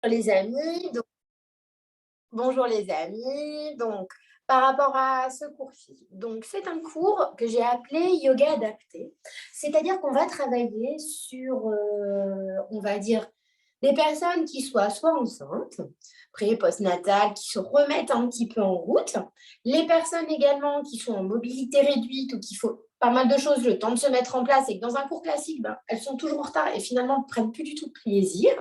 Les amis, bonjour les amis. Donc, par rapport à ce cours-ci, donc c'est un cours que j'ai appelé yoga adapté. C'est-à-dire qu'on va travailler sur, on va dire, des personnes qui soient soit enceintes, pré- et postnatales, qui se remettent un petit peu en route, les personnes également qui sont en mobilité réduite ou qui faut pas mal de choses le temps de se mettre en place et que dans un cours classique, elles sont toujours en retard et finalement ne prennent plus du tout de plaisir.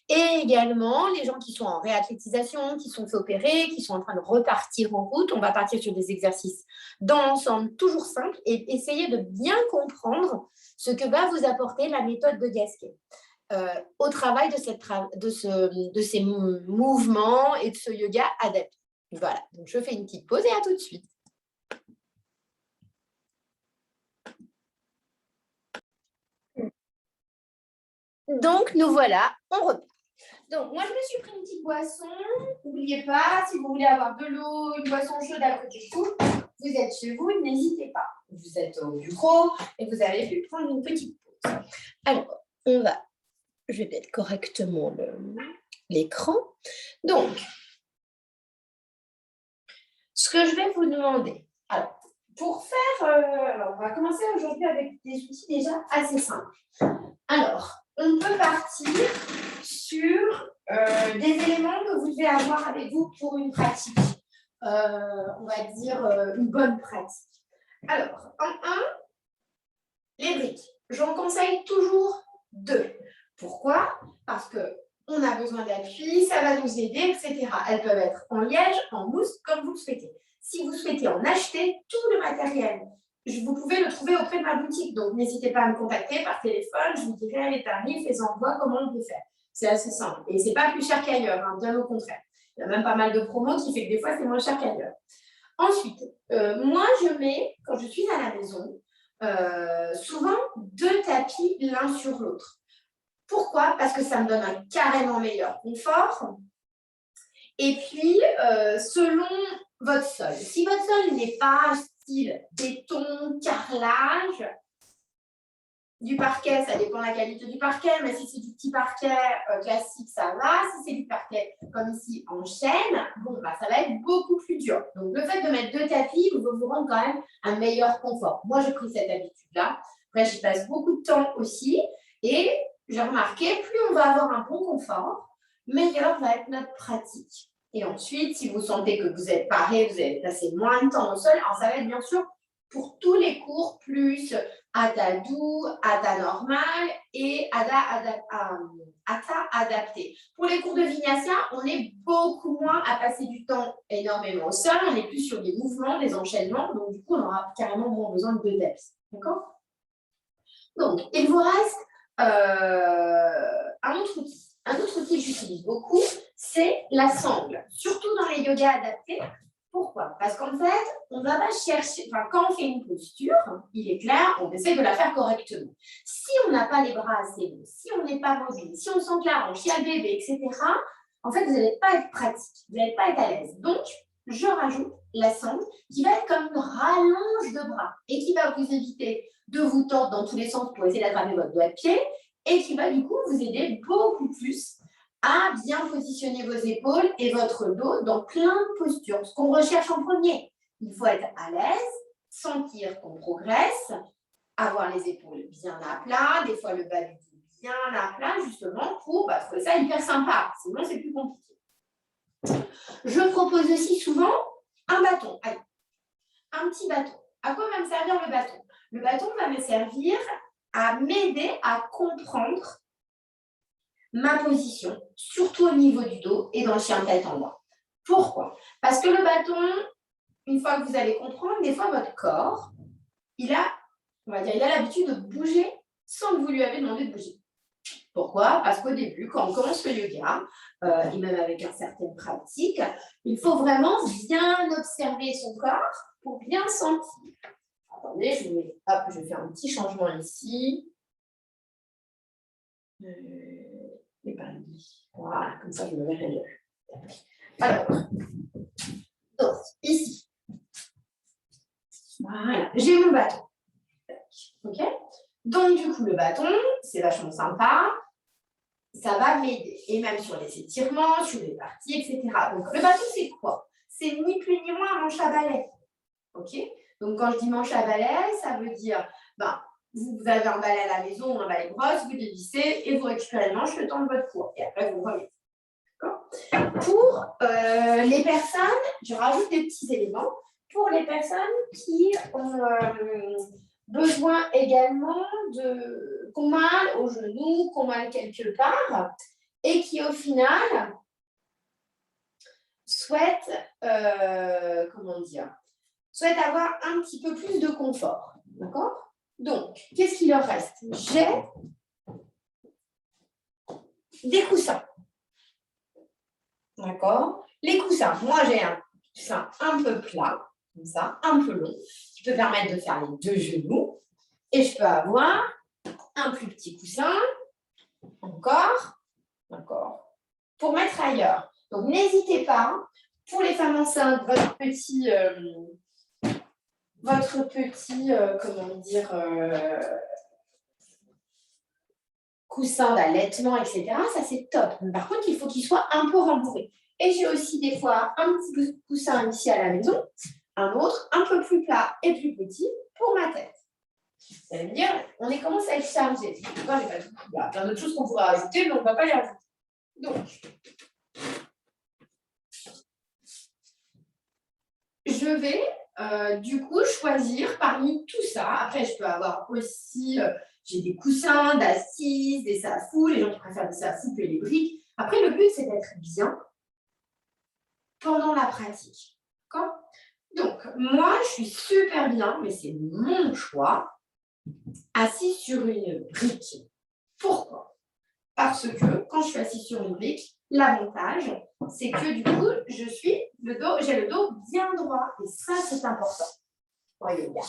Et également, les gens qui sont en réathlétisation, qui sont fait opérer, qui sont en train de repartir en route, on va partir sur des exercices dans l'ensemble toujours simples et essayer de bien comprendre ce que va vous apporter la méthode de Gasquet au travail de ces mouvements et de ce yoga adapté. Voilà, donc je fais une petite pause et à tout de suite. Donc, nous voilà, on repart. Donc, moi, je me suis pris une petite boisson. N'oubliez pas, si vous voulez avoir de l'eau, une boisson chaude à côté de vous, vous êtes chez vous, n'hésitez pas. Vous êtes au bureau et vous avez pu prendre une petite pause. Alors, je vais mettre correctement l'écran. Donc, ce que je vais vous demander, alors, pour faire, on va commencer aujourd'hui avec des outils déjà assez simples. Alors, on peut partir sur des éléments que vous devez avoir avec vous pour une pratique, on va dire une bonne pratique. Alors, en 1, les briques. J'en conseille toujours 2. Pourquoi? Parce qu'on a besoin d'appui, ça va nous aider, etc. Elles peuvent être en liège, en mousse, comme vous le souhaitez. Si vous souhaitez en acheter, tout le matériel, vous pouvez le trouver auprès de ma boutique. Donc, n'hésitez pas à me contacter par téléphone. Je vous dirai les tarifs, les envois, comment on peut faire. C'est assez simple. Et ce n'est pas plus cher qu'ailleurs, hein, bien au contraire. Il y a même pas mal de promos qui fait que des fois, c'est moins cher qu'ailleurs. Ensuite, moi, je mets, quand je suis à la maison, souvent 2 tapis l'un sur l'autre. Pourquoi? Parce que ça me donne un carrément meilleur confort. Et puis, selon votre sol. Si votre sol n'est pas style béton, carrelage, du parquet, ça dépend de la qualité du parquet, mais si c'est du petit parquet classique, ça va. Si c'est du parquet comme ici en chêne, bon, ça va être beaucoup plus dur. Donc, le fait de mettre 2 tapis vous rendre quand même un meilleur confort. Moi, j'ai pris cette habitude-là. Après, j'y passe beaucoup de temps aussi. Et j'ai remarqué, plus on va avoir un bon confort, meilleure va être notre pratique. Et ensuite, si vous sentez que vous êtes paré, vous allez passer moins de temps au sol, alors ça va être bien sûr pour tous les cours plus Hatha doux, Hatha normal et Hatha adapté. Pour les cours de Vinyasa, on est beaucoup moins à passer du temps énormément au sol, on est plus sur des mouvements, des enchaînements, donc du coup, on aura carrément moins besoin de 2 tapis. D'accord? Donc, il vous reste un autre outil. Un autre outil que j'utilise beaucoup, c'est la sangle, surtout dans les yogas adaptés. Pourquoi? Parce qu'en fait, on ne va pas chercher, quand on fait une posture, il est clair, on essaie de la faire correctement. Si on n'a pas les bras assez longs, si on n'est pas mobile, si on sent que la hanche, il y a le bébé, etc., en fait, vous n'allez pas être pratique, vous n'allez pas être à l'aise. Donc, je rajoute la sangle qui va être comme une rallonge de bras et qui va vous éviter de vous tordre dans tous les sens pour essayer d'attraper votre doigt de pied et qui va du coup vous aider beaucoup plus à bien positionner vos épaules et votre dos dans plein de postures. Ce qu'on recherche en premier, il faut être à l'aise, sentir qu'on progresse, avoir les épaules bien à plat, des fois le bas du dos bien à plat, justement pour trouver ça hyper sympa. Sinon, c'est plus compliqué. Je propose aussi souvent un bâton. Allez, un petit bâton. À quoi va me servir le bâton? Le bâton va me servir à m'aider à comprendre ma position, surtout au niveau du dos et dans le chien tête en bas. Pourquoi? Parce que le bâton, une fois que vous allez comprendre, des fois votre corps, il a l'habitude de bouger sans que vous lui avez demandé de bouger. Pourquoi? Parce qu'au début, quand on commence le yoga, et même avec une certaine pratique, il faut vraiment bien observer son corps pour bien sentir. Attendez, je vais faire un petit changement ici. Et par ici. Voilà, comme ça, je me verrai mieux. Alors, donc, ici. Voilà, j'ai mon bâton. OK? Donc, du coup, le bâton, c'est vachement sympa. ça va m'aider. Et même sur les étirements, sur les parties, etc. Donc, le bâton, c'est quoi? C'est ni plus ni moins un manche à balai. OK? Donc, quand je dis manche à balai, ça veut dire, vous avez un balai à la maison, un balai brosse, vous dévissez et vous récupérez le manche le temps de votre cours. Et après, vous remettez. D'accord? Pour les personnes, je rajoute des petits éléments. Pour les personnes qui ont besoin également qu'on mal au genou, qu'on mal quelque part, et qui au final souhaitent, souhaitent avoir un petit peu plus de confort. D'accord? Donc, qu'est-ce qu'il leur reste? J'ai des coussins. D'accord? Les coussins, moi j'ai un coussin un peu plat, comme ça, un peu long, qui peut permettre de faire les deux genoux. Et je peux avoir un plus petit coussin, encore, pour mettre ailleurs. Donc n'hésitez pas, pour les femmes enceintes, votre petit coussin d'allaitement, etc. Ça, c'est top. Mais par contre, il faut qu'il soit un peu rembourré. Et j'ai aussi des fois un petit coussin ici à la maison, un autre un peu plus plat et plus petit pour ma tête. Ça veut dire, on commence à être chargé. Moi, j'ai pas tout. Il y a plein d'autres choses qu'on pourrait ajouter, mais on ne va pas les ajouter. Donc, je vais du coup choisir parmi tout ça. Après, je peux avoir aussi, j'ai des coussins d'assises, des safous, les gens qui préfèrent des safous que les briques. Après, le but, c'est d'être bien pendant la pratique. D'accord? Donc, moi, je suis super bien, mais c'est mon choix, assise sur une brique. Pourquoi? Parce que quand je suis assise sur une brique, l'avantage, c'est que du coup, j'ai le dos bien droit. Et ça, c'est important. Voyez bien.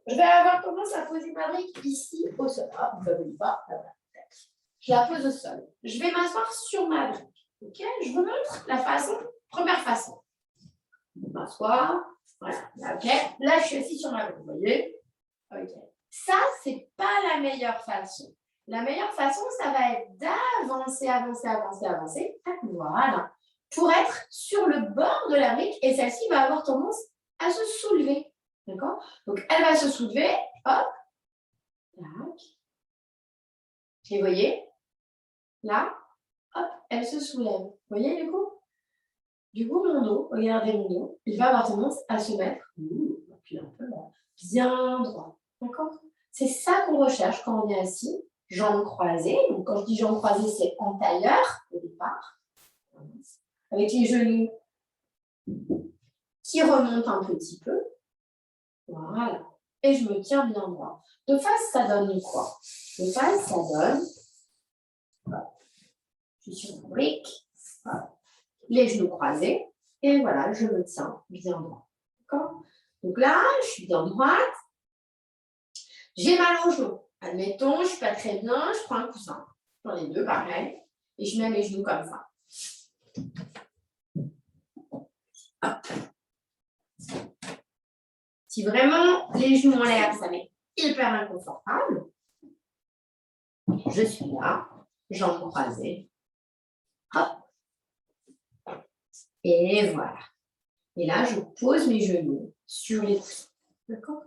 Je vais avoir tendance à poser ma brique ici au sol. Ah, vous ne voyez pas. Je la pose au sol. Je vais m'asseoir sur ma brique. OK? Je vous montre la première façon. Je m'assois. Voilà. OK. Là, je suis assise sur ma brique. Vous voyez? OK. Ça, ce n'est pas la meilleure façon. La meilleure façon, ça va être d'avancer, voilà, pour être sur le bord de la brique et celle-ci va avoir tendance à se soulever. D'accord? Donc, elle va se soulever, hop, tac. Et vous voyez, là, hop, elle se soulève. Vous voyez du coup? Du coup, mon dos, regardez mon dos, il va avoir tendance à se mettre, puis un peu là, bien droit. D'accord? C'est ça qu'on recherche quand on est assis. Jambes croisées. Donc, quand je dis jambes croisées, c'est en tailleur au départ. Avec les genoux qui remontent un petit peu. Voilà. Et je me tiens bien droit. De face, ça donne quoi? De face, ça donne. Voilà. Je suis sur une brique. Voilà. Les genoux croisés. Et voilà, je me tiens bien droit. D'accord? Donc là, je suis bien droite. J'ai mal au genou. Admettons, je ne suis pas très bien, je prends un coussin. J'en ai deux, pareil. Et je mets mes genoux comme ça. Hop. Si vraiment les genoux en l'air, ça m'est hyper inconfortable, je suis là, jambes croisées. Hop. Et voilà. Et là, je pose mes genoux sur les coussins. D'accord?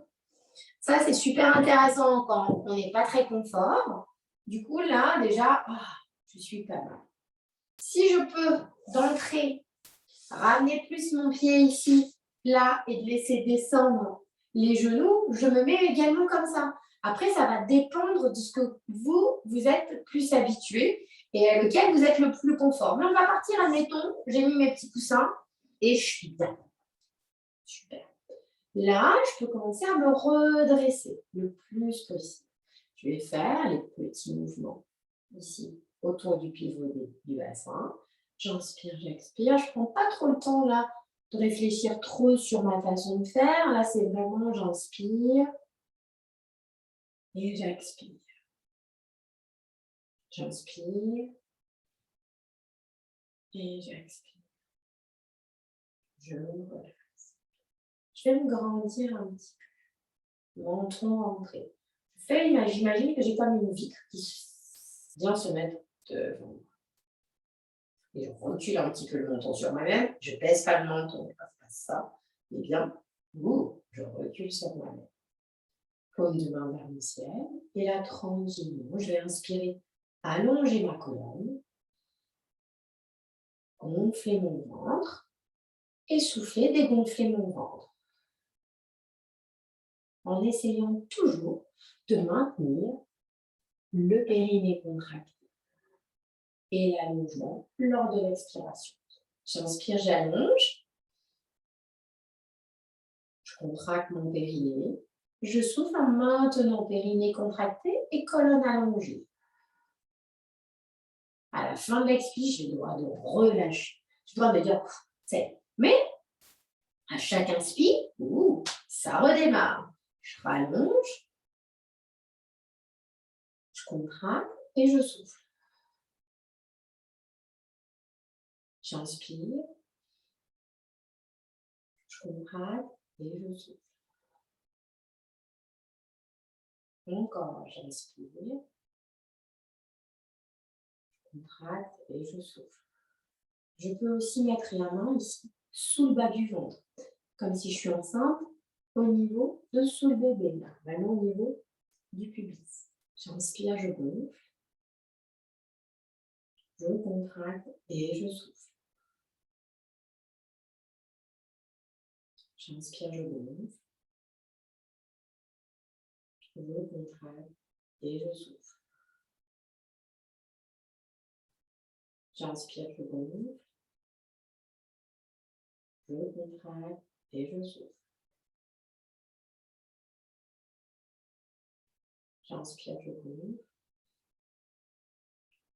Ça, c'est super intéressant quand on n'est pas très confort. Du coup, là, déjà, je suis pas mal. Si je peux, d'entrée, ramener plus mon pied ici, là, et de laisser descendre les genoux, je me mets également comme ça. Après, ça va dépendre de ce que vous êtes plus habitué et à lequel vous êtes le plus confort. Mais on va partir, admettons, j'ai mis mes petits coussins et je suis bien. Super. Là, je peux commencer à me redresser le plus possible. Je vais faire les petits mouvements ici, autour du pivot du bassin. J'inspire, j'expire. Je ne prends pas trop le temps là de réfléchir trop sur ma façon de faire. Là, c'est vraiment j'inspire et j'expire. J'inspire et j'expire. Je me relaxe. Je vais me grandir un petit peu. Menton rentré. J'imagine que j'ai comme une vitre qui vient se mettre devant. Et je recule un petit peu le menton sur moi-même. Je ne baisse pas le menton, je ne fasse pas ça. Et bien, je recule sur moi-même. Paume de main vers le ciel. Et là, tranquillement, je vais inspirer, allonger ma colonne, gonfler mon ventre et souffler, dégonfler mon ventre. En essayant toujours de maintenir le périnée contracté et l'allongement lors de l'expiration. J'inspire, j'allonge. Je contracte mon périnée. Je souffle en maintenant périnée contracté et colonne allongée. À la fin de l'expire, j'ai le droit de relâcher. J'ai le droit de dire, c'est. Mais à chaque inspire, ça redémarre. Je rallonge, je contracte et je souffle. J'inspire, je contracte et je souffle. Encore, j'inspire, je contracte et je souffle. Je peux aussi mettre la main ici, sous le bas du ventre, comme si je suis enceinte, au niveau dessous le bébé, là, vraiment au niveau du pubis. J'inspire, je gonfle, je contracte et je souffle. J'inspire, je gonfle, je contracte et je souffle. J'inspire, je gonfle, je contracte et je souffle. J'inspire, je gonfle,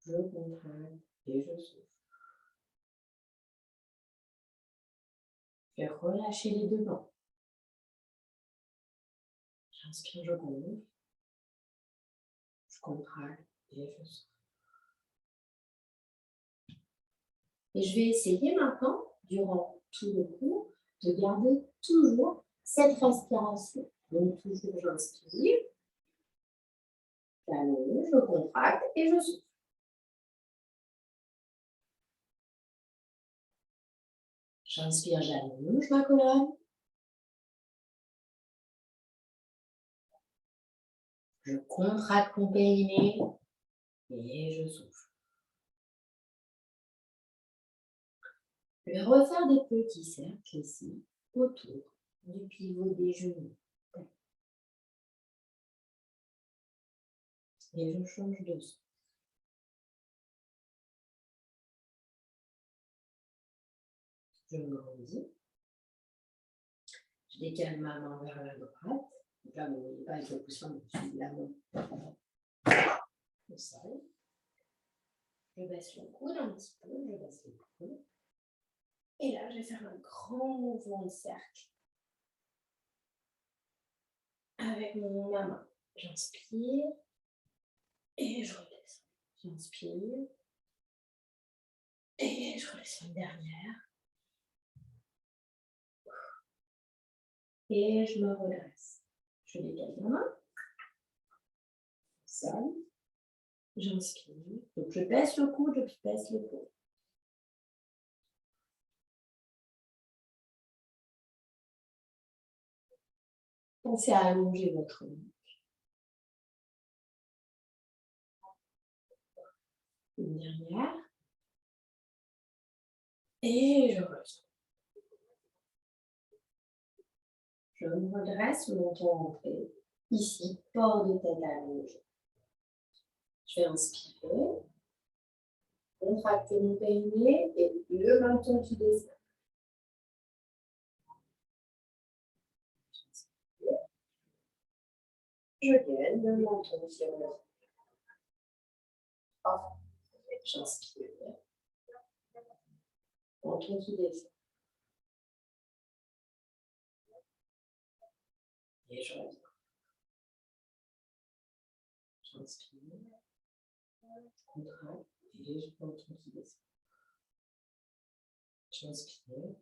je contracte et je souffle. Je vais relâcher les deux mains. J'inspire, je gonfle, je contracte et je souffle. Et je vais essayer maintenant, durant tout le cours, de garder toujours cette respiration. Donc toujours j'inspire, j'allonge, je contracte et je souffle. J'inspire, j'allonge ma colonne. Je contracte mon périnée et je souffle. Je vais refaire des petits cercles ici, autour du pivot des genoux. Et je change de sens. Je grandis. Je décale ma main vers la droite. Donc là, vous ne voyez pas avec le coussin au-dessus de la main. Au sol. Je baisse le coude un petit peu, je baisse le coude. Et là, je vais faire un grand mouvement de cercle. Avec ma main. J'inspire et je redescends. J'inspire et je redescends une dernière. Et je me redresse. Je décale ma main. Sol. J'inspire. Donc je baisse le coude, je baisse le coude. Pensez à allonger votre nuque. Une dernière. Et je reviens. Je me redresse, menton rentré. Ici, port de tête allongé. Je vais inspirer. Contracter mon périnée et le menton qui descend. Je gagne le menton qui remonte. J'inspire. Menton qui descend. Et je reviens. J'inspire. Je contracte et je menton qui descend. J'inspire.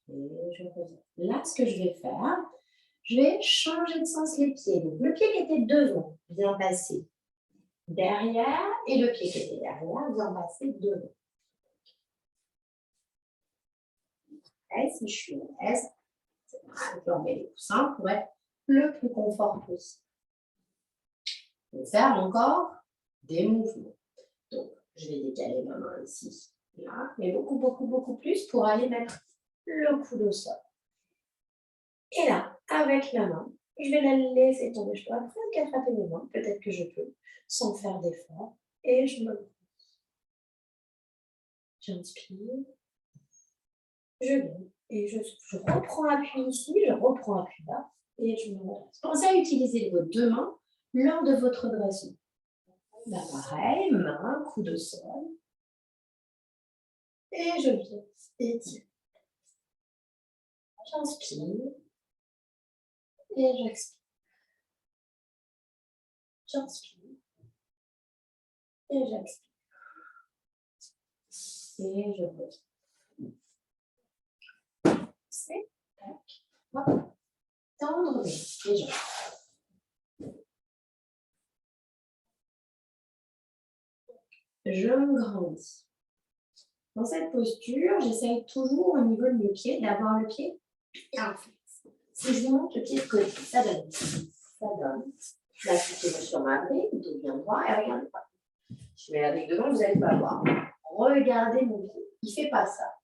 Et je reviens. Là, ce que je vais faire, je vais changer de sens les pieds. Donc, le pied qui était devant, bien passé. derrière et le pied qui était derrière vient passer devant. Et si je suis à l'aise, je peux enlever les coussins pour être le plus confort possible. Je vais faire encore des mouvements. Donc, je vais décaler ma main ici, là, mais beaucoup plus pour aller mettre le coude au sol. Et là, avec la main, je vais la laisser tomber. Je peux après attraper mes mains, peut-être que je peux, sans faire d'effort. Et je me pose. J'inspire. Je viens et je reprends appui ici, je reprends appui là et je me redresse. Pensez à utiliser vos deux mains lors de votre dressage. Là, pareil, main, coude au sol. Et je viens étirer. J'inspire et j'expire. J'inspire et j'expire. Et je repose. C'est tac, hop, tendre les jambes. Je me grandis. Dans cette posture, j'essaye toujours au niveau de mes pieds d'avoir le pied bien fixe. Si je monte le pied de côté, ça donne. Ça donne. Je la fais sur ma brique, dos bien droit et regardez pas. Je mets la brique devant, vous n'allez pas voir. Regardez mon pied. Il ne fait pas ça.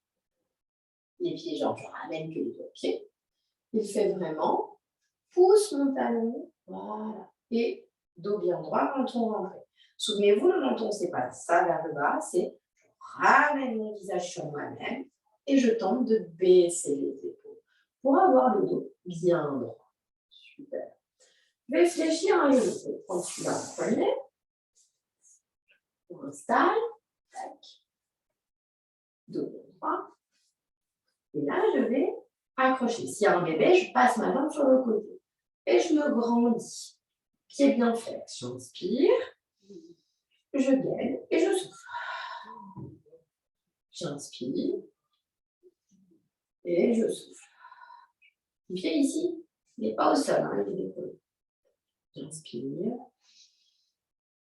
Les pieds, genre, je ramène que les deux pieds. Il fait vraiment, pousse mon talon, voilà. Et dos bien droit, menton rentré. Souvenez-vous, le menton, ce n'est pas ça vers le bas, c'est je ramène mon visage sur moi-même et je tente de baisser les épaules pour avoir le dos bien droit. Super. Je vais fléchir un genou. Je vais prendre celui-là en premier. On installe. Tac. Dos bien droit. Et là, je vais accrocher. S'il y a un bébé, je passe ma jambe sur le côté. Et je me grandis. Pied bien flex. J'inspire. Je gaine et je souffle. J'inspire. Et je souffle. Le pied ici, il n'est pas au sol, hein, il est décollé. J'inspire.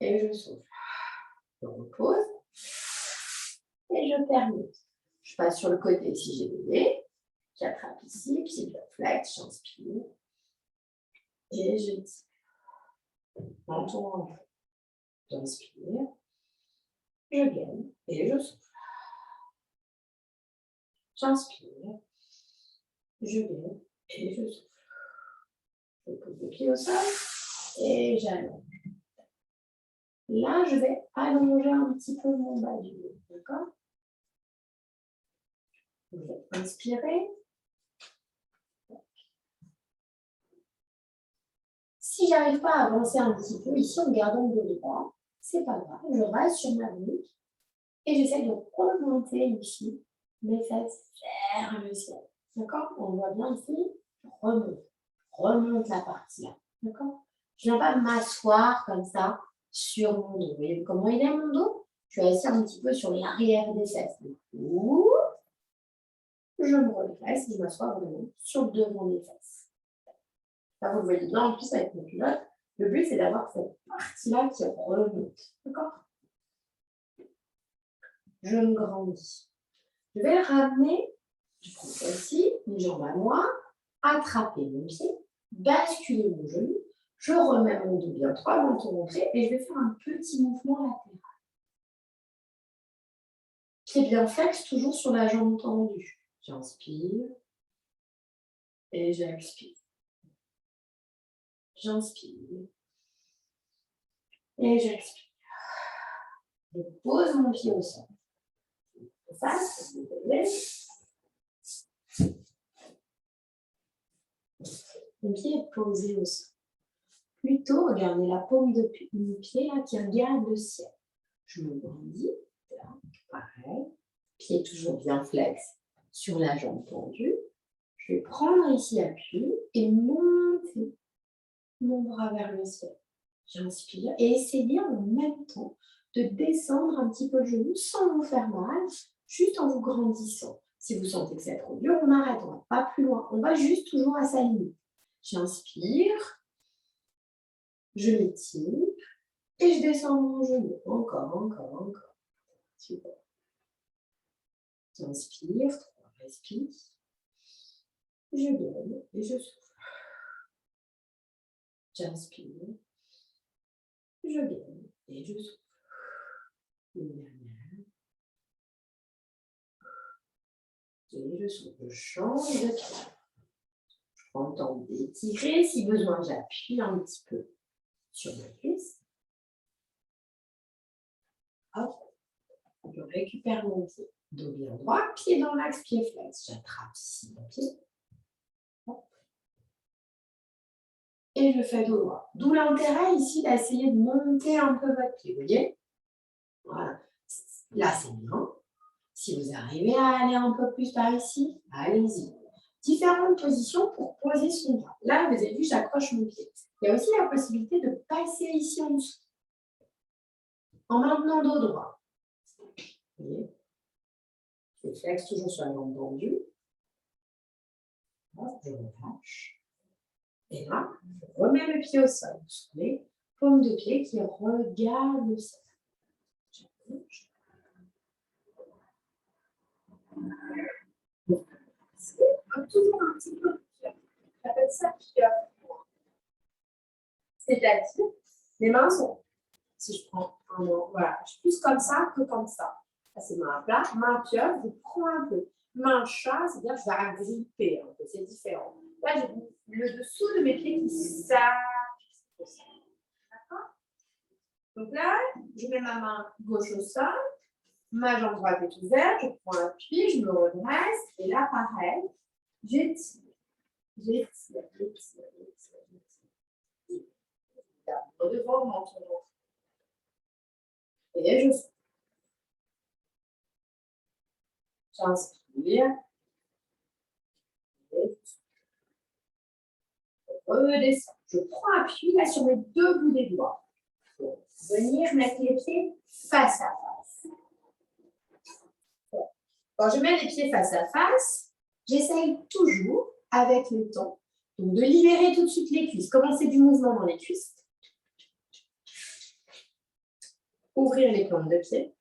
Et je souffle. Je repose. Et je termine. Je passe sur le côté si j'ai bébé. J'attrape ici, pied bien flex, j'inspire. Et je tire. Menton rentré. J'inspire. Je gaine et je souffle. J'inspire. Je gaine et je souffle. Je pose le pied au sol et j'allonge. Là, je vais allonger un petit peu mon bas du dos. D'accord? Je vais inspirer. Si je n'arrive pas à avancer un petit peu, ici en gardant le dos droit, c'est pas grave. Je reste sur ma brique et j'essaie de remonter ici mes fesses vers le ciel. D'accord? On voit bien ici, je remonte la partie là. D'accord? Je ne viens pas m'asseoir comme ça sur mon dos. Vous voyez comment il est mon dos? Je suis assis un petit peu sur l'arrière des fesses. Ouh, je me redresse et je m'assois vraiment sur le devant des fesses. Là, vous le voyez bien en plus avec mes culottes. Le but, c'est d'avoir cette partie-là qui remonte. D'accord? Je me grandis. Je vais ramener, je prends celle-ci, mes jambes à moi, attraper mon pied, basculer mon genou, je remets mon dos bien droit, menton rentré, et je vais faire un petit mouvement latéral. Pied bien flex, toujours sur la jambe tendue. J'inspire et j'expire. J'inspire et j'expire. Je pose mon pied au sol. Face, vous voyez. Mon pied est posé au sol. Plutôt, regardez la paume de mon pied là, qui regarde le ciel. Je me grandis, là, pareil. Pied toujours bien flex sur la jambe tendue. Je vais prendre ici appui et monter mon bras vers le ciel. J'inspire et essayez en même temps de descendre un petit peu le genou sans vous faire mal, juste en vous grandissant. Si vous sentez que c'est trop dur, on arrête, on ne va pas plus loin. On va juste toujours à sa limite. J'inspire, je m'étire, Et je descends mon genou. Encore. Super. J'inspire, 3 respire. Je gagne et je souffle. J'inspire. Je gagne et je souffle. Une dernière. Et je souffle. Je change de pied. Je prends le temps d'étirer. Si besoin, j'appuie un petit peu sur ma cuisse. Hop. Je récupère mon pied. Dos bien droit, pied dans l'axe, pied flex. J'attrape ici mon pied. Hop. Et je fais dos droit. D'où l'intérêt ici d'essayer de monter un peu votre pied. Vous voyez? Voilà. Là, c'est bien. Si vous arrivez à aller un peu plus par ici, allez-y. Différentes positions pour poser son bras. Là, vous avez vu, j'accroche mon pied. Il y a aussi la possibilité de passer ici en dessous. En maintenant dos droit. Vous voyez? Je flex toujours sur la jambe tendue. Je relâche. Et là, je remets le pied au sol. Sur les paumes de pied qui regardent le sol. Je bouge. Toujours un petit peu plus. J'appelle ça pieur. C'est-à-dire, les mains sont. Si je prends un mot, voilà, je suis plus comme ça que comme ça. Ça, c'est main plat, main pieuvre, je prends un peu. Main chat, c'est-à-dire que je vais agripper un peu, c'est différent. Là, j'ai le dessous de mes pieds qui s'appuient. D'accord? Donc là, je mets ma main gauche au sol, ma jambe droite est ouverte, je prends un appui, je me redresse, et là, pareil, j'étire. Devant mon menton. Et je souffle. J'inspire. Redescends. Je prends appui là sur mes 2 bouts des doigts. Pour venir mettre les pieds face à face. Quand je mets les pieds face à face, j'essaye toujours, avec le temps, donc de libérer tout de suite les cuisses. Commencer du mouvement dans les cuisses. Ouvrir les plantes de pied.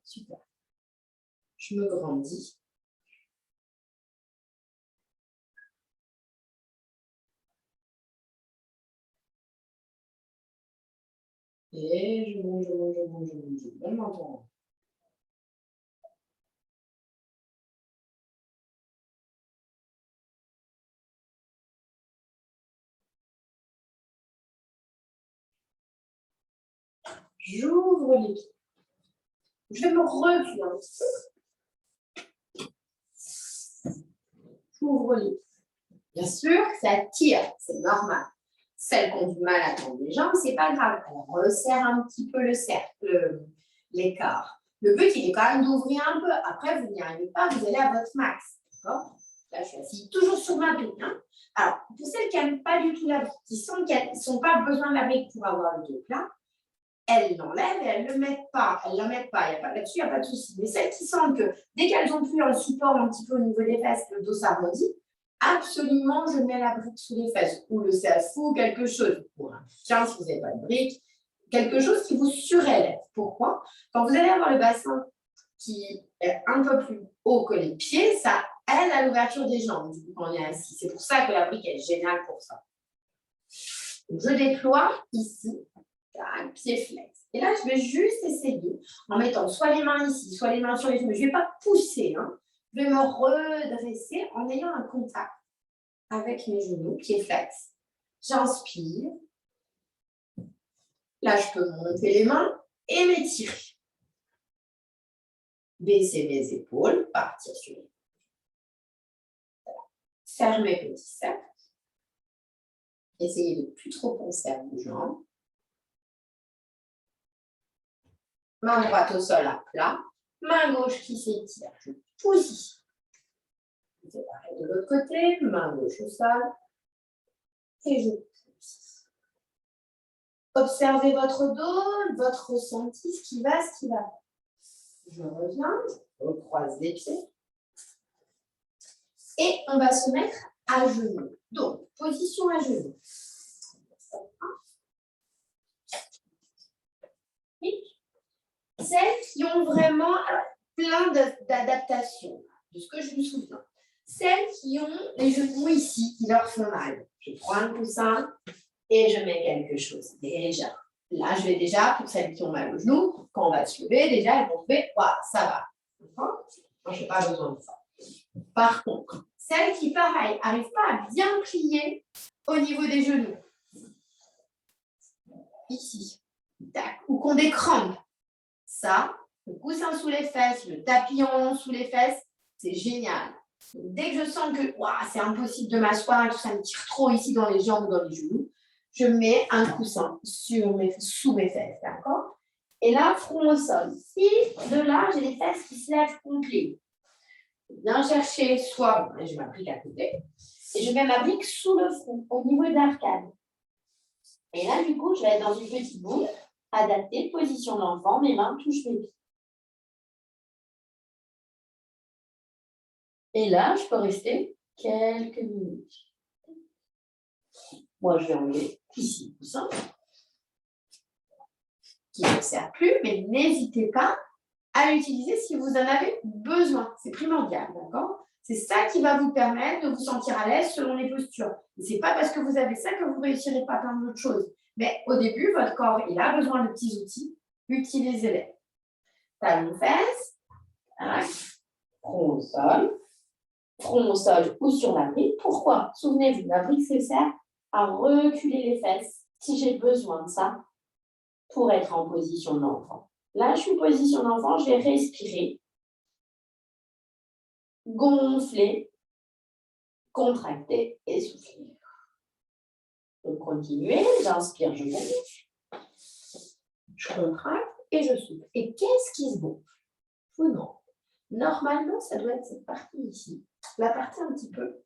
Super. Je me grandis. Et je monte, Même maintenant. J'ouvre les pieds. Je vais me reculer un petit peu. J'ouvre les pieds. Bien sûr, ça tire, c'est normal. Celles qui ont du mal à tendre les jambes, c'est pas grave. On resserre un petit peu le cercle, l'écart. Le but, il est quand même d'ouvrir un peu. Après, vous n'y arrivez pas, vous allez à votre max. D'accord? Là, je suis assise toujours sur ma brique. Hein. Alors, pour celles qui n'aiment pas du tout la brique, qui sentent qu'elles n'ont pas besoin de la brique pour avoir le dos plat, elles l'enlèvent et elles ne le mettent pas. Elles ne la mettent pas. Là-dessus, il n'y a pas de souci. Mais celles qui sentent que dès qu'elles ont plus un support un petit peu au niveau des fesses, le dos s'arrondit, absolument, je mets la brique sous les fesses. Ou le safou, quelque chose. Pour un chien, si vous n'avez pas de brique, quelque chose qui vous surélève. Pourquoi? Quand vous allez avoir le bassin qui est un peu plus haut que les pieds, ça aide à l'ouverture des jambes, du coup, quand on est assis. C'est pour ça que la brique est géniale pour ça. Donc, je déploie ici, pied flex. Et là, je vais juste essayer, en mettant soit les mains ici, soit les mains sur les genoux. Je ne vais pas pousser, hein. Je vais me redresser en ayant un contact avec mes genoux, pied flex. J'inspire. Là, je peux monter les mains et m'étirer. Baisser mes épaules, partir sur les faire mes petits cercles. Essayez de ne plus trop penser à vos jambes. Main droite au sol à plat. Main gauche qui s'étire. Je pousse ici. C'est pareil de l'autre côté. Main gauche au sol. Et je pousse. Observez votre dos, votre ressenti, ce qui va, ce qui va pas. Je reviens, je recroise les pieds. Et on va se mettre à genoux. Donc, position à genoux. celles qui ont vraiment plein d'adaptations, de ce que je me souviens. Celles qui ont les genoux ici, qui leur font mal. Je prends un coussin et je mets quelque chose. Déjà. Là, je vais déjà, pour celles qui ont mal aux genoux, quand on va se lever, déjà, elles vont trouver, waouh, ça va. Moi, je n'ai pas besoin de ça. Par contre, celles qui, pareil, n'arrivent pas à bien plier au niveau des genoux, ici, tac, ou qu'on des crampes, ça, le coussin sous les fesses, le tapis en long sous les fesses, c'est génial. Donc, dès que je sens que c'est impossible de m'asseoir et tout ça me tire trop ici dans les jambes ou dans les genoux, je mets un coussin sous mes fesses, d'accord? Et là, front au sol. Si de là, j'ai les fesses qui se lèvent complètes, bien chercher soit, je mets ma brique à côté, et je mets ma brique sous le front, au niveau de l'arcade. Et là, du coup, je vais être dans une petite boule, adaptée, position d'enfant, mes mains touchent mes pieds. Et là, je peux rester quelques minutes. Moi, je vais enlever ici le coussin, qui ne sert plus, mais n'hésitez pas à l'utiliser si vous en avez besoin. C'est primordial, d'accord? C'est ça qui va vous permettre de vous sentir à l'aise selon les postures. Ce n'est pas parce que vous avez ça que vous ne réussirez pas plein d'autres choses. Mais au début, votre corps, il a besoin de petits outils. Utilisez-les. Talons fesses, front au sol ou sur la brique. Pourquoi? Souvenez-vous, la brique, c'est sert à reculer les fesses si j'ai besoin de ça pour être en position d'enfant. Là, je suis en position d'enfant, je vais respirer, gonfler, contracter et souffler. Donc, continuez, j'inspire, je gonfle, je contracte et je souffle. Et qu'est-ce qui se gonfle? Je vous demande. Normalement, ça doit être cette partie ici, la partie un petit peu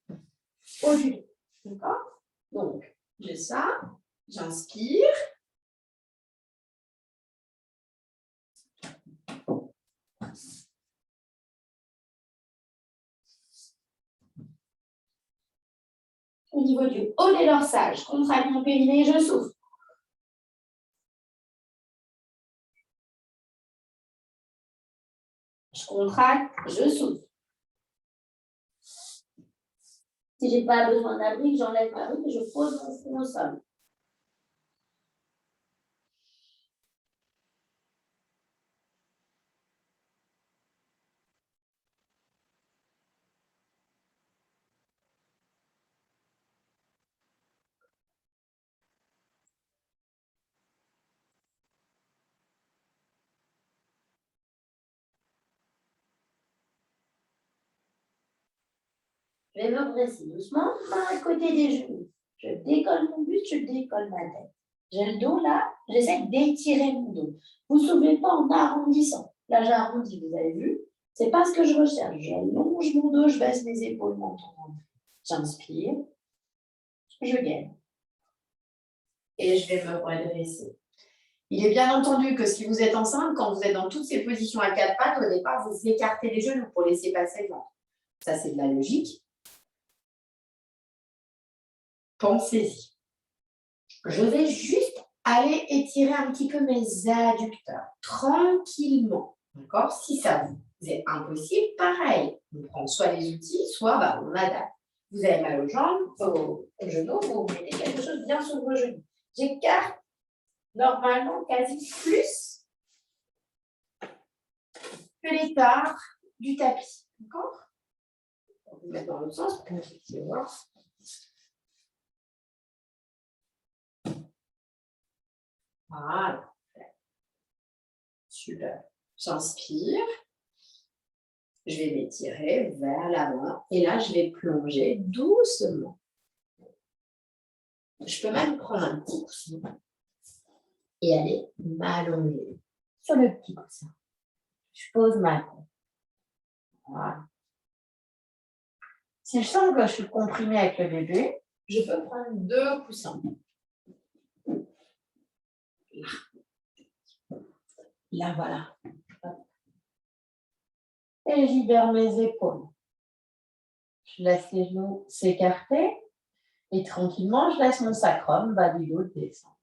au du dos. D'accord? Donc, j'ai ça, j'inspire. Au niveau du haut des dorsales, je contracte mon périnée, je souffle. Je contracte, je souffle. Si je n'ai pas besoin d'un brique, j'enlève ma brique et je pose mon front au sol. Je vais me dresser doucement, main à côté des genoux. Je décolle mon buste, je décolle ma tête. J'ai le dos là, j'essaie d'étirer mon dos. Vous ne soulevez pas en arrondissant. Là, j'arrondis, vous avez vu? Ce n'est pas ce que je recherche. J'allonge mon dos, je baisse mes épaules, menton rentré. J'inspire, je gaine. Et je vais me redresser. Il est bien entendu que si vous êtes enceinte, quand vous êtes dans toutes ces positions à quatre pattes, au départ, vous écartez les genoux pour laisser passer le ventre. Ça, c'est de la logique. Pensez-y. Je vais juste aller étirer un petit peu mes adducteurs, tranquillement. D'accord? Si ça vous est impossible, pareil. On prend soit les outils, soit on adapte. Vous avez mal aux jambes, aux genoux, vous mettez quelque chose bien sur vos genoux. J'écarte normalement quasi plus que l'écart du tapis. D'accord? On va mettre dans l'autre sens pour que vous puissiez voir. Voilà. Super. J'inspire. Je vais m'étirer vers l'avant. Et là, je vais plonger doucement. Je peux même prendre un petit coussin et aller m'allonger sur le petit coussin. Je pose ma main. Voilà. Si je sens que je suis comprimée avec le bébé, je peux prendre 2 coussins. Là, voilà. Et je libère mes épaules. Je laisse les genoux s'écarter et tranquillement, je laisse mon sacrum bas du dos descendre.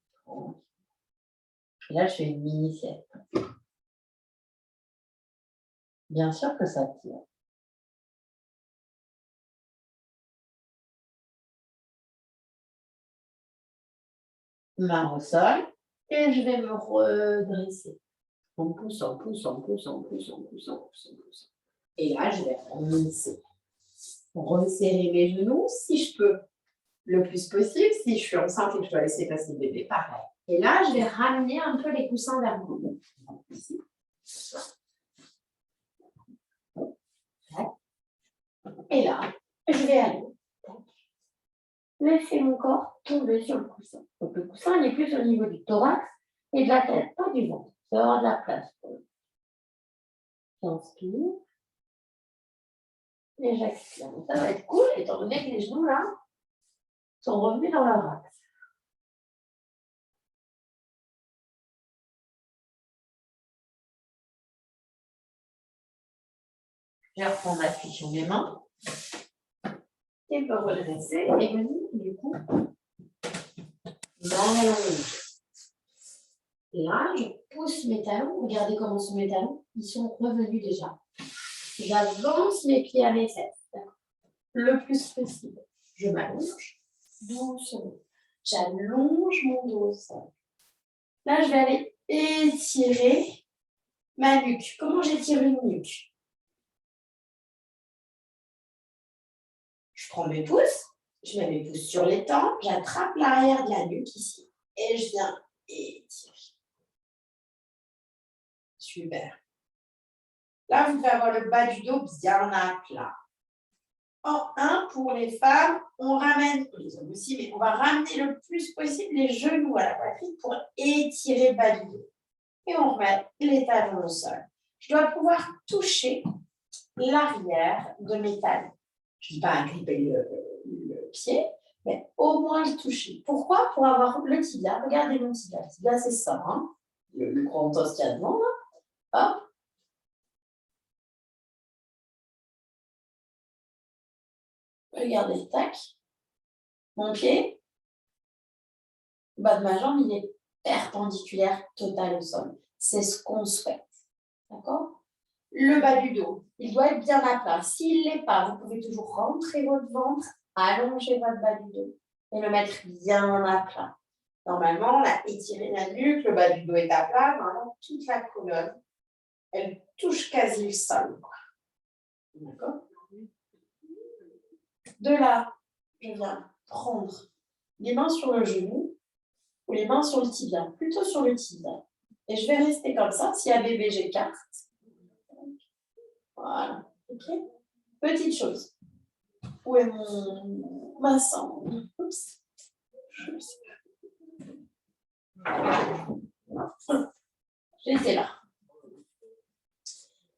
Et là, je fais une mini sieste. Bien sûr que ça tire. Main au sol. Et je vais me redresser. En poussant, poussant, poussant, poussant, poussant, poussant, poussant. Et là, je vais resserrer mes genoux si je peux. Le plus possible, si je suis enceinte et que je dois laisser passer le bébé, pareil. Et là, je vais ramener un peu les coussins vers moi. Ici. Et là, je vais aller laisser mon corps tomber sur le coussin. Donc le coussin, il est plus au niveau du thorax et de la tête, pas du ventre. C'est hors de la place. J'inspire. Et j'expire. Ça va être cool, étant donné que les genoux, là, sont revenus dans leur axe. Je vais reprendre appui sur mes mains. Et me redresser et venir, du coup, m'allonger. Là, je pousse mes talons. Regardez comment sont mes talons. Ils sont revenus déjà. J'avance mes pieds à mes fesses. Le plus possible. Je m'allonge doucement. J'allonge mon dos au sol. Là, je vais aller étirer ma nuque. Comment j'étire une nuque? Je prends mes pouces, je mets mes pouces sur les tempes, j'attrape l'arrière de la nuque ici et je viens étirer. Super. Là, vous pouvez avoir le bas du dos bien à plat. En 1, pour les femmes, on ramène, les hommes aussi, mais on va ramener le plus possible les genoux à la poitrine pour étirer le bas du dos. Et on remet les talons au sol. Je dois pouvoir toucher l'arrière de mes talons. Je ne dis pas agripper le pied, mais au moins le toucher. Pourquoi? Pour avoir le tibia. Regardez mon tibia. Le tibia, c'est ça, hein? Le grand os qu'il y a devant, là. Hop. Regardez, tac. Mon pied, le bas de ma jambe, il est perpendiculaire total au sol. C'est ce qu'on souhaite. D'accord? Le bas du dos, il doit être bien à plat. S'il ne l'est pas, vous pouvez toujours rentrer votre ventre, allonger votre bas du dos et le mettre bien à plat. Normalement, on a étiré la nuque, le bas du dos est à plat, normalement, toute la colonne, elle touche quasi le sol. D'accord? De là, je viens prendre les mains sur le genou ou les mains sur le tibia, plutôt sur le tibia. Et je vais rester comme ça. S'il y a bébé, j'écarte. Voilà. OK? Petite chose. Où est ma sangle? Oups. J'étais là.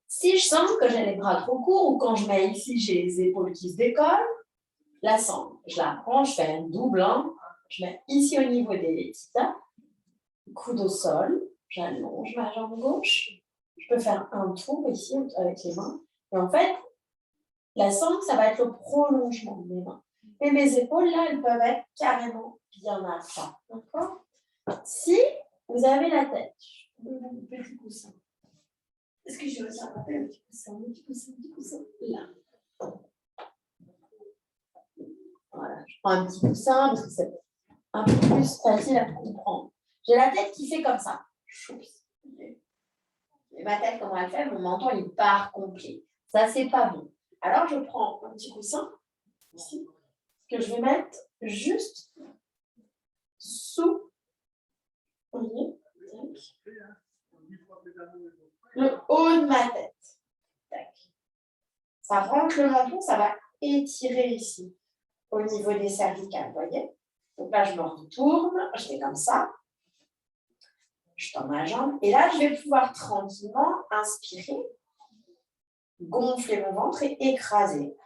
Si je sens que j'ai les bras trop courts ou quand je mets ici, j'ai les épaules qui se décollent, la sangle, je la prends, je fais un double, hein. Je mets ici au niveau des titas, coude au sol, j'allonge ma jambe gauche. Je peux faire un tour ici avec les mains. Et en fait, la sangle, ça va être le prolongement de mes mains. Et mes épaules, là, elles peuvent être carrément bien à plat. D'accord? Si vous avez la tête, petit coussin. Est-ce que je vais aussi rappeler un petit coussin, un petit coussin, un petit coussin? Là. Voilà, je prends un petit coussin parce que c'est un peu plus facile à comprendre. J'ai la tête qui fait comme ça. Et ma tête, comment elle fait? Mon menton, il part complet. Ça, c'est pas bon. Alors, je prends un petit coussin ici que je vais mettre juste sous le haut de ma tête. Tac. Ça rentre le menton, ça va étirer ici, au niveau des cervicales, vous voyez? Donc là, je me retourne, je fais comme ça. Je tends ma jambe. Et là, je vais pouvoir tranquillement inspirer, gonfler mon ventre et écraser.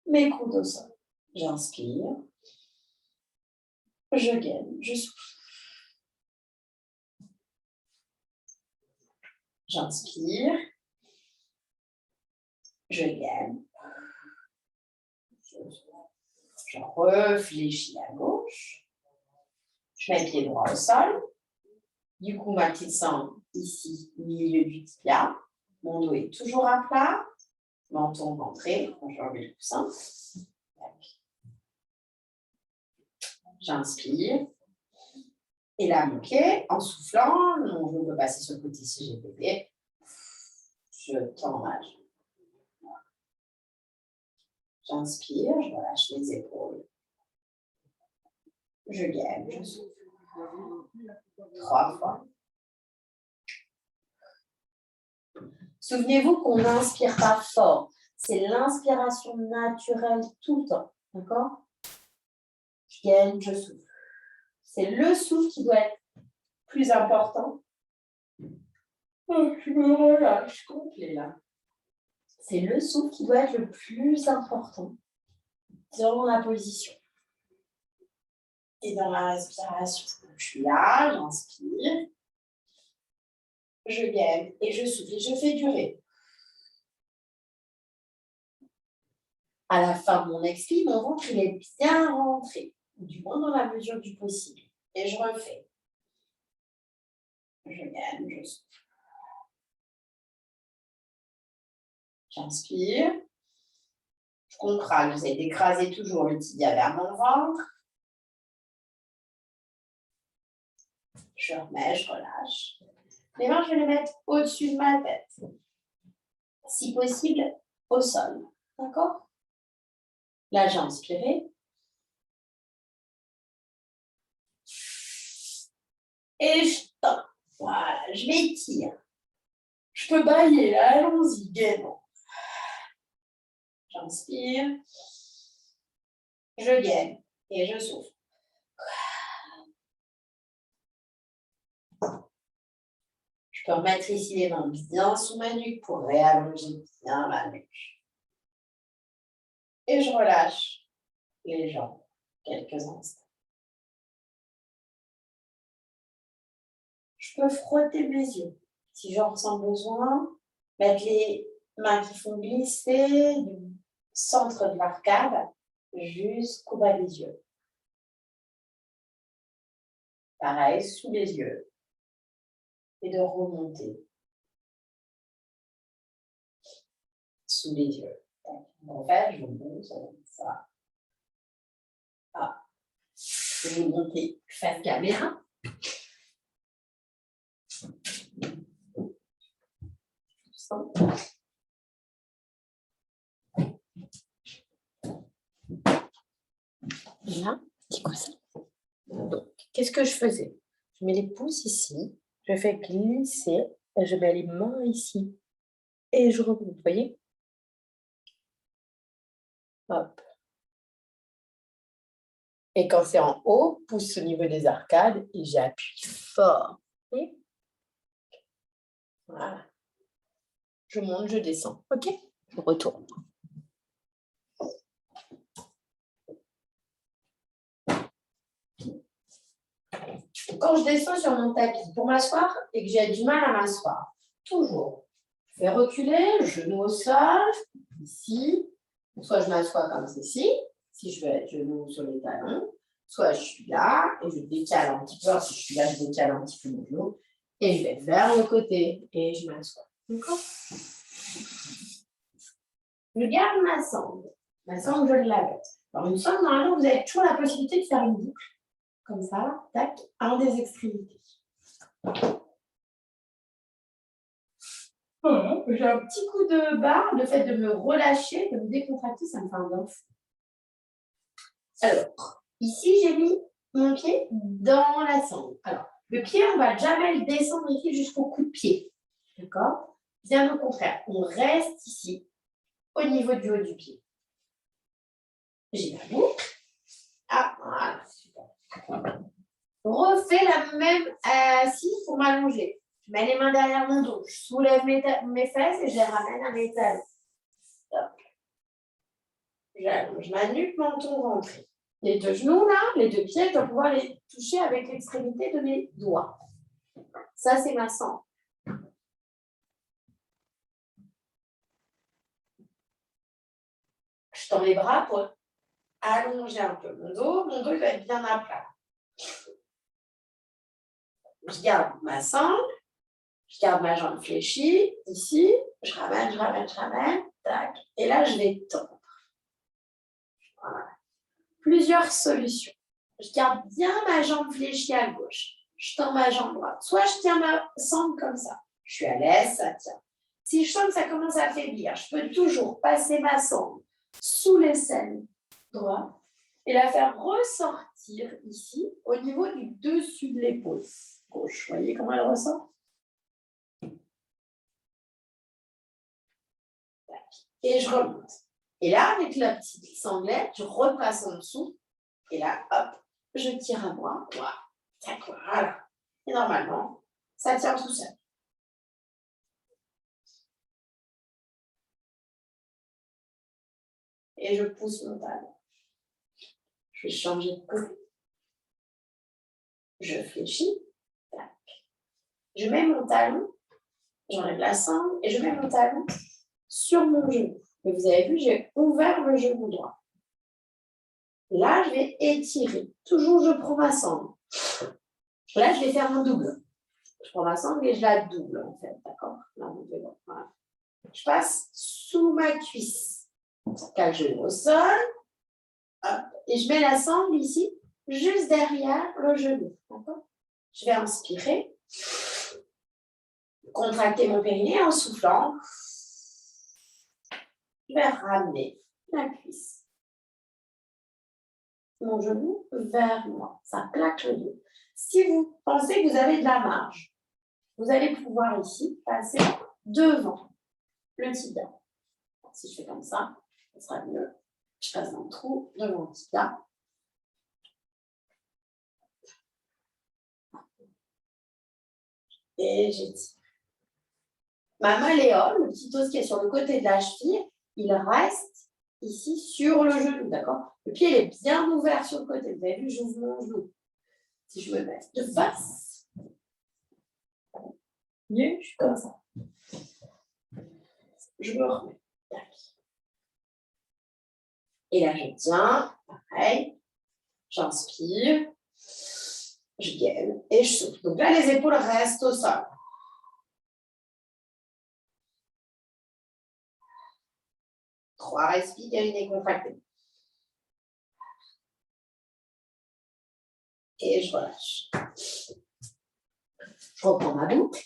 Mes coudes au sol. J'inspire. Je gaine. Je souffle. J'inspire. Je gaine. Je réfléchis à gauche. Je mets le pied droit au sol. Du coup, ma petite sangle, ici, milieu du tibia. Mon dos est toujours à plat. Menton rentré. Je vais enlever le coussin. J'inspire. Et là, mon pied, en soufflant, mon genou peut passer sur le côté si j'ai bébé. Je tends ma jambe. J'inspire, je relâche les épaules. Je gagne, je souffle. 3 fois. Souvenez-vous qu'on n'inspire pas fort. C'est l'inspiration naturelle tout le temps. D'accord? Je gagne, je souffle. C'est le souffle qui doit être plus important. Je me relâche complet là. C'est le souffle qui doit être le plus important dans la position. Et dans la respiration. Je suis là, j'inspire. Je gagne et je souffle et je fais durer. À la fin de mon expire, mon ventre il est bien rentré, du moins dans la mesure du possible. Et je refais. Je gagne, je souffle. J'inspire. Je contracte, j'essaie d'écraser toujours le tibia vers mon ventre. Je remets, je relâche. Les mains, je vais les mettre au-dessus de ma tête. Si possible, au sol. D'accord? Là, j'ai inspiré. Et je tends. Voilà, je m'étire. Je peux bailler, là, allons-y, gaiement. J'inspire. Je gaine et je souffle. Je peux remettre ici les mains bien sous ma nuque pour réallonger bien ma nuque. Et je relâche les jambes quelques instants. Je peux frotter mes yeux si j'en ressens besoin. Mettre les mains qui font glisser du centre de l'arcade jusqu'au bas des yeux. Pareil, sous les yeux. Et de remonter. Sous les yeux. En fait, je monte ça. Ah. Je vais monter face caméra. Là, petit coussin. Donc, qu'est-ce que je faisais? Je mets les pouces ici, je fais glisser et je mets les mains ici. Et je remonte, vous voyez? Hop. Et quand c'est en haut, pouce au niveau des arcades et j'appuie fort. Et voilà. Je monte, je descends. OK? Je retourne. Quand je descends sur mon tapis pour m'asseoir et que j'ai du mal à m'asseoir, toujours, je vais reculer, genou au sol, ici. Soit je m'assois comme ceci, si je veux être genou sur les talons, soit je suis là et je décale un petit peu. Si je suis là, je décale un petit peu mon genou et je vais vers le côté et je m'assois. D'accord? Je garde ma sangle. Ma sangle, je l'avais. Alors, une sangle, normalement, vous avez toujours la possibilité de faire une boucle. Comme ça, tac, un des extrémités. J'ai un petit coup de barre, le fait de me relâcher, de me décontracter, ça me fait un bien fou. Alors, ici, j'ai mis mon pied dans la sangle. Alors, le pied, on ne va jamais le descendre ici jusqu'au coup de pied. D'accord? Bien au contraire, on reste ici, au niveau du haut du pied. J'ai ma boucle. Ah, voilà, super. Refais la même assise pour m'allonger. Je mets les mains derrière mon dos. Je soulève mes fesses et je les ramène à mes talons. J'allonge ma nuque, menton rentré. Les deux genoux, là, les deux pieds, je dois pouvoir les toucher avec l'extrémité de mes doigts. Ça, c'est ma sangle. Je tends les bras pour allonger un peu mon dos. Mon dos, il va être bien à plat. Je garde ma sangle. Je garde ma jambe fléchie, ici, je ramène, tac, et là, je vais tendre. Voilà. Plusieurs solutions. Je garde bien ma jambe fléchie à gauche. Je tends ma jambe droite. Soit je tiens ma sangle comme ça. Je suis à l'aise, ça tient. Si je sens que ça commence à affaiblir, je peux toujours passer ma sangle sous l'aisselle droite et la faire ressortir ici, au niveau du dessus de l'épaule gauche. Vous voyez comment elle ressort? Et je remonte. Et là, avec la petite sanglette, je repasse en dessous. Et là, hop, je tire à moi. Voilà. Et normalement, ça tient tout seul. Et je pousse mon talon. Je vais changer de côté. Je fléchis. Tac. Je mets mon talon, j'enlève la sangle et je mets mon talon sur mon genou. Et vous avez vu, j'ai ouvert le genou droit. Là, je vais étirer. Toujours, je prends ma sangle. Là, je vais faire mon double. Je prends ma sangle et je la double, en fait. D'accord? Voilà. Je passe sous ma cuisse. Cale genou au sol. Hop, et je mets la sangle ici, juste derrière le genou. D'accord? Je vais inspirer. Contracter mon périnée en soufflant. Je vais ramener la cuisse. Mon genou vers moi. Ça plaque le dos. Si vous pensez que vous avez de la marge, vous allez pouvoir ici passer devant le tibia. Si je fais comme ça sera mieux. Je passe dans le trou devant le tibia. Et j'étire. Ma malléole, le petit os qui est sur le côté de la cheville, il reste ici sur le genou, d'accord? Le pied il est bien ouvert sur le côté. Vous avez vu, j'ouvre mon genou. Si je me mets de face, mieux, je suis comme ça. Je me remets. Et là, je tiens, pareil. J'inspire, je gaine et je souffle. Donc là, les épaules restent au sol. Trois, respire, périnée contracté. Et je relâche. Je reprends ma boucle.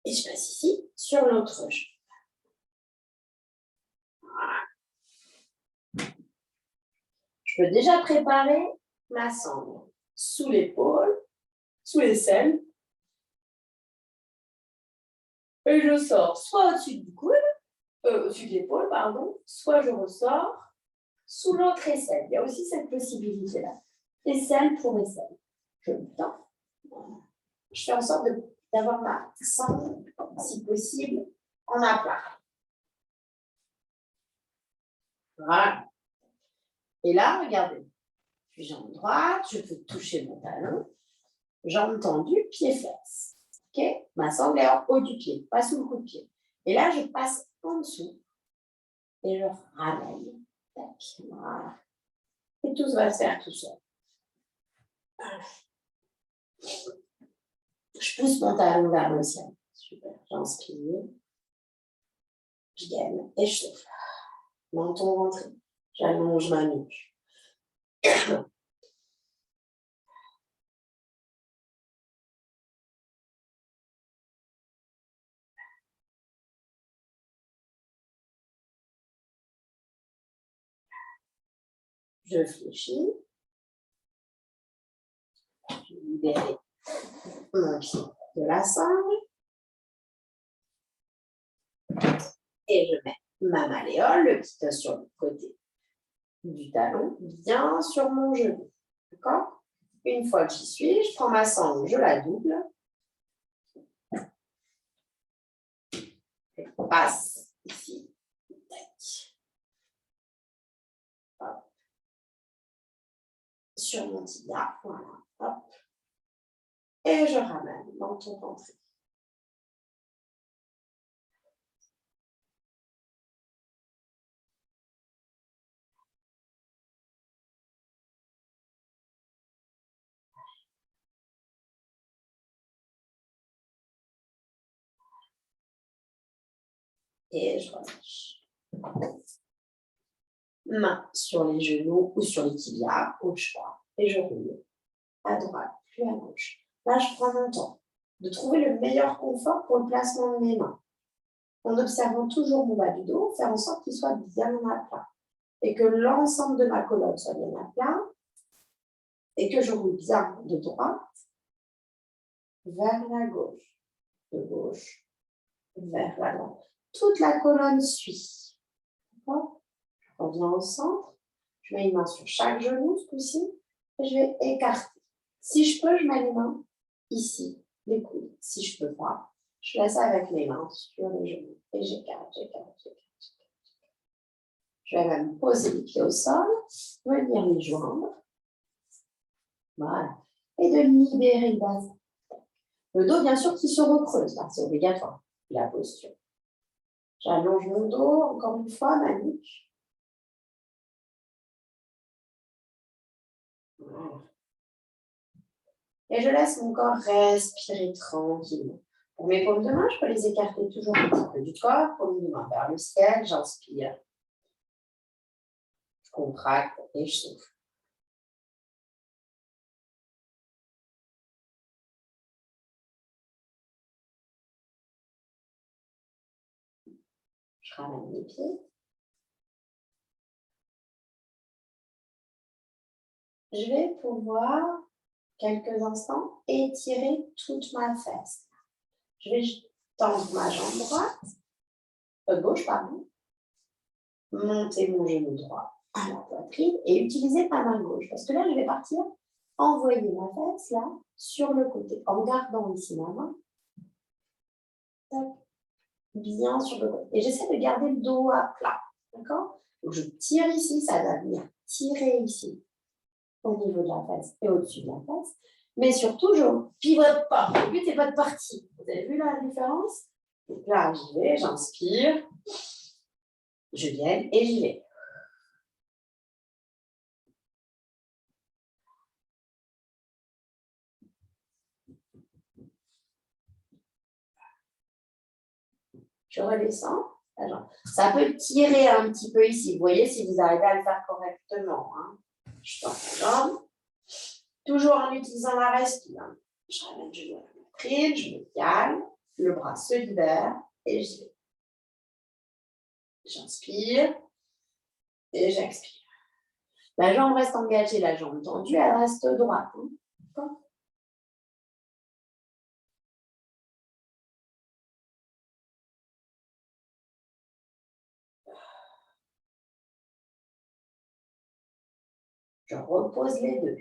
Et je passe ici sur l'autre jambe. Voilà. Je peux déjà préparer ma sangle sous l'épaule, sous l'aisselle. Et je sors soit au-dessus du coude, au-dessus de l'épaule, pardon, soit je ressors sous l'autre aisselle. Il y a aussi cette possibilité-là. Aisselle pour aisselle. Je me tends. Je fais en sorte d'avoir ma sangle, si possible, en aplat. Voilà. Et là, regardez. Jambe droite, je peux toucher mon talon. Jambe tendue, pied-fesse. OK? Ma sangle est en haut du pied, pas sous le coup de pied. Et là, je passe en dessous et je ramène. Tac. Voilà. Et tout va se faire tout seul. Je pousse mon talon vers le ciel. Super. J'inspire. Je gaine et je souffle. Menton rentré. J'allonge ma nuque. Je fléchis. Je vais libérer mon pied de la sangle. Et je mets ma malléole, le petit os sur le côté du talon, bien sur mon genou. D'accord? Une fois que j'y suis, je prends ma sangle, je la double. Et on passe ici. Hop. Sur mon tibia. Voilà. Hop. Et je ramène dans ton ventre. Et je relâche. Main sur les genoux ou sur les tibias, au choix. Et je roule à droite, puis à gauche. Là, je prends mon temps de trouver le meilleur confort pour le placement de mes mains. En observant toujours mon bas du dos, faire en sorte qu'il soit bien à plat. Et que l'ensemble de ma colonne soit bien à plat. Et que je roule bien de droite vers la gauche. De gauche vers la droite. Toute la colonne suit. D'accord ? Je reviens au centre. Je mets une main sur chaque genou, ce coup-ci. Et je vais écarter. Si je peux, je mets les mains ici, les coudes. Si je ne peux pas, je laisse avec mes mains sur les genoux. Et j'écarte, j'écarte, j'écarte. Je vais même poser les pieds au sol, venir les joindre. Voilà. Et de libérer le bassin. Le dos, bien sûr, qui se recreuse. Là, c'est obligatoire, la posture. J'allonge mon dos, encore une fois, ma nuque. Voilà. Et je laisse mon corps respirer tranquillement. Pour mes paumes de main, je peux les écarter toujours un petit peu du corps, paumes de main vers le ciel, j'inspire. Je contracte et je souffle. Je ramène les pieds. Je vais pouvoir, quelques instants, étirer toute ma fesse. Je vais tendre ma jambe droite, gauche, pardon, monter mon genou droit à la poitrine et utiliser ma main gauche. Parce que là, je vais partir envoyer ma fesse là, sur le côté, en gardant ici ma main. Tac, bien sur le côté. Et j'essaie de garder le dos à plat. D'accord ? Donc, je tire ici, ça va venir tirer ici, au niveau de la fesse et au-dessus de la fesse. Mais surtout, je ne pivote pas. Le but n'est pas de partir. Vous avez vu la différence ? Donc là, j'y vais, j'inspire, je viens et j'y vais. Je redescends. Ça peut tirer un petit peu ici. Vous voyez si vous arrivez à le faire correctement. Hein. Je tends la jambe. Toujours en utilisant la respiration. Je ramène le genou à la poitrine, je me calme, le bras se libère et j'y vais. J'inspire et j'expire. La jambe reste engagée, la jambe tendue, elle reste droite. Hein. Je repose les deux.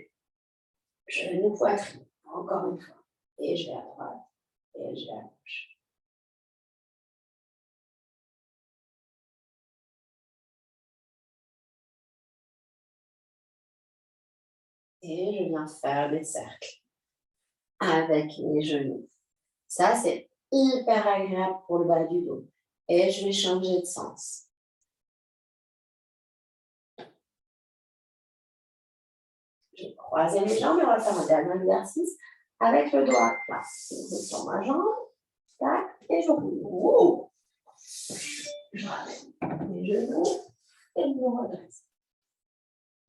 Genou, poitrine, encore une fois. Et je vais à droite et je vais à gauche. Et je viens faire des cercles avec mes genoux. Ça, c'est hyper agréable pour le bas du dos. Et je vais changer de sens. Je vais croiser les jambes et on va faire un dernier exercice avec le dos à plat. Je tends ma jambe, tac, et je roule. Wow. Je ramène mes genoux et je me redresse.